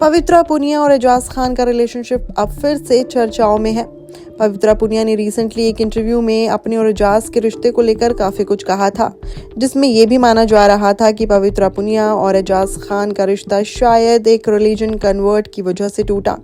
पवित्रा पुनिया और एजाज खान का रिलेशनशिप अब फिर से चर्चाओं में है। पवित्रा पुनिया ने रिसेंटली एक इंटरव्यू में अपने और एजाज के रिश्ते को लेकर काफी कुछ कहा था, जिसमें यह भी माना जा रहा था कि पवित्रा पुनिया और एजाज खान का रिश्ता शायद एक रिलीजन कन्वर्ट की वजह से टूटा।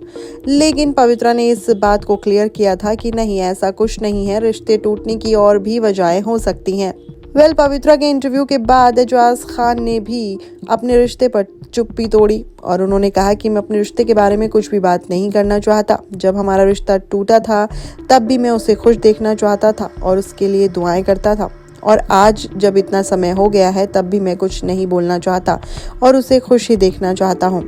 लेकिन पवित्रा ने इस बात को क्लियर किया था कि नहीं, ऐसा कुछ नहीं है, रिश्ते टूटने की और भी वजहें हो सकती हैं। पवित्रा के इंटरव्यू के बाद एजाज खान ने भी अपने रिश्ते पर चुप्पी तोड़ी और उन्होंने कहा कि मैं अपने रिश्ते के बारे में कुछ भी बात नहीं करना चाहता। जब हमारा रिश्ता टूटा था तब भी मैं उसे खुश देखना चाहता था और उसके लिए दुआएं करता था, और आज जब इतना समय हो गया है तब भी मैं कुछ नहीं बोलना चाहता और उसे खुश ही देखना चाहता हूँ।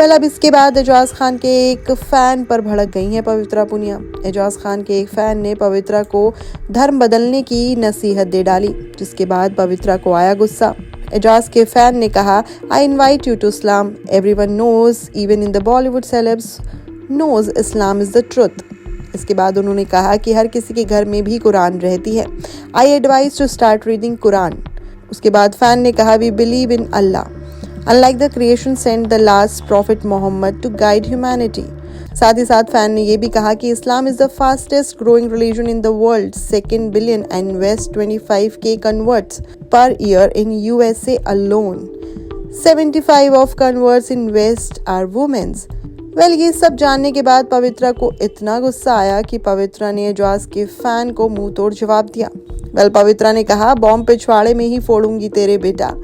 अब इसके बाद एजाज खान के एक फैन पर भड़क गई हैं पवित्रा पुनिया। एजाज खान के एक फैन ने पवित्रा को धर्म बदलने की नसीहत दे डाली, जिसके बाद पवित्रा को आया गुस्सा। एजाज के फैन ने कहा, I invite you to Islam, everyone knows, even in the Bollywood celebs knows Islam is the truth. इसके बाद उन्होंने कहा कि हर किसी के घर में भी कुरान रहती है, I advise to start reading Quran. उसके बाद फैन ने कहा, we believe in Allah, unlike the creation sent the last prophet Muhammad to guide humanity। साथ ही साथ फैन ने यह भी कहा कि Islam is the fastest growing religion in the world, 2 billion and West 25K converts per year in USA alone, 75 of converts in West are women। ये सब जानने के बाद पवित्रा को इतना गुस्सा आया कि पवित्रा ने एजाज के फैन को मुंह तोड़ जवाब दिया। पवित्रा ने कहा, बॉम्ब पिछवाड़े में ही फोड़ूंगी तेरे बेटा,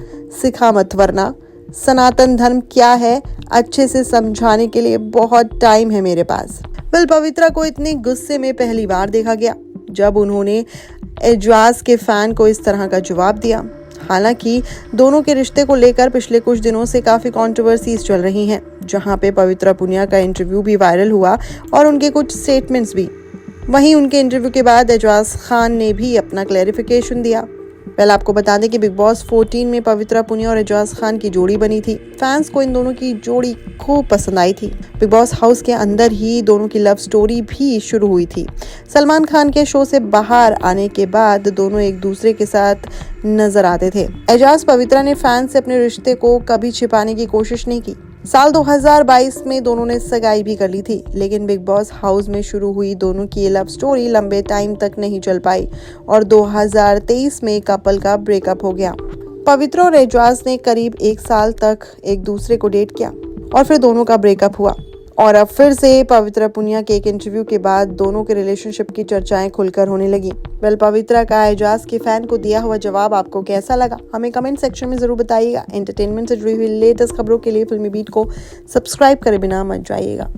सिखा मत वरना। सनातन धर्म क्या है अच्छे से समझाने के लिए बहुत टाइम है मेरे पास। पवित्रा को इतने गुस्से में पहली बार देखा गया जब उन्होंने एजाज के फैन को इस तरह का जवाब दिया। हालांकि दोनों के रिश्ते को लेकर पिछले कुछ दिनों से काफी कंट्रोवर्सीज चल रही हैं, जहां पे पवित्रा पुनिया का इंटरव्यू भी वायरल हुआ और उनके कुछ स्टेटमेंट्स भी। वहीं उनके इंटरव्यू के बाद एजाज खान ने भी अपना क्लैरिफिकेशन दिया। आपको बता दें कि बिग बॉस 14 में पवित्रा पुनिया और एजाज खान की जोड़ी बनी थी। फैंस को इन दोनों की जोड़ी खूब पसंद आई थी। बिग बॉस हाउस के अंदर ही दोनों की लव स्टोरी भी शुरू हुई थी। सलमान खान के शो से बाहर आने के बाद दोनों एक दूसरे के साथ नजर आते थे। एजाज पवित्रा ने फैंस से अपने रिश्ते को कभी छिपाने की कोशिश नहीं की। साल 2022 में दोनों ने सगाई भी कर ली थी, लेकिन बिग बॉस हाउस में शुरू हुई दोनों की ये लव स्टोरी लंबे टाइम तक नहीं चल पाई और 2023 में कपल का ब्रेकअप हो गया। पवित्रा और एजाज ने करीब 1 साल तक एक दूसरे को डेट किया और फिर दोनों का ब्रेकअप हुआ। और अब फिर से पवित्रा पुनिया के एक इंटरव्यू के बाद दोनों के रिलेशनशिप की चर्चाएं खुलकर होने लगी। पवित्रा का एजाज के फैन को दिया हुआ जवाब आपको कैसा लगा, हमें कमेंट सेक्शन में जरूर बताइएगा। एंटरटेनमेंट से जुड़ी हुई लेटेस्ट खबरों के लिए फिल्मी बीट को सब्सक्राइब करे बिना मत जाइएगा।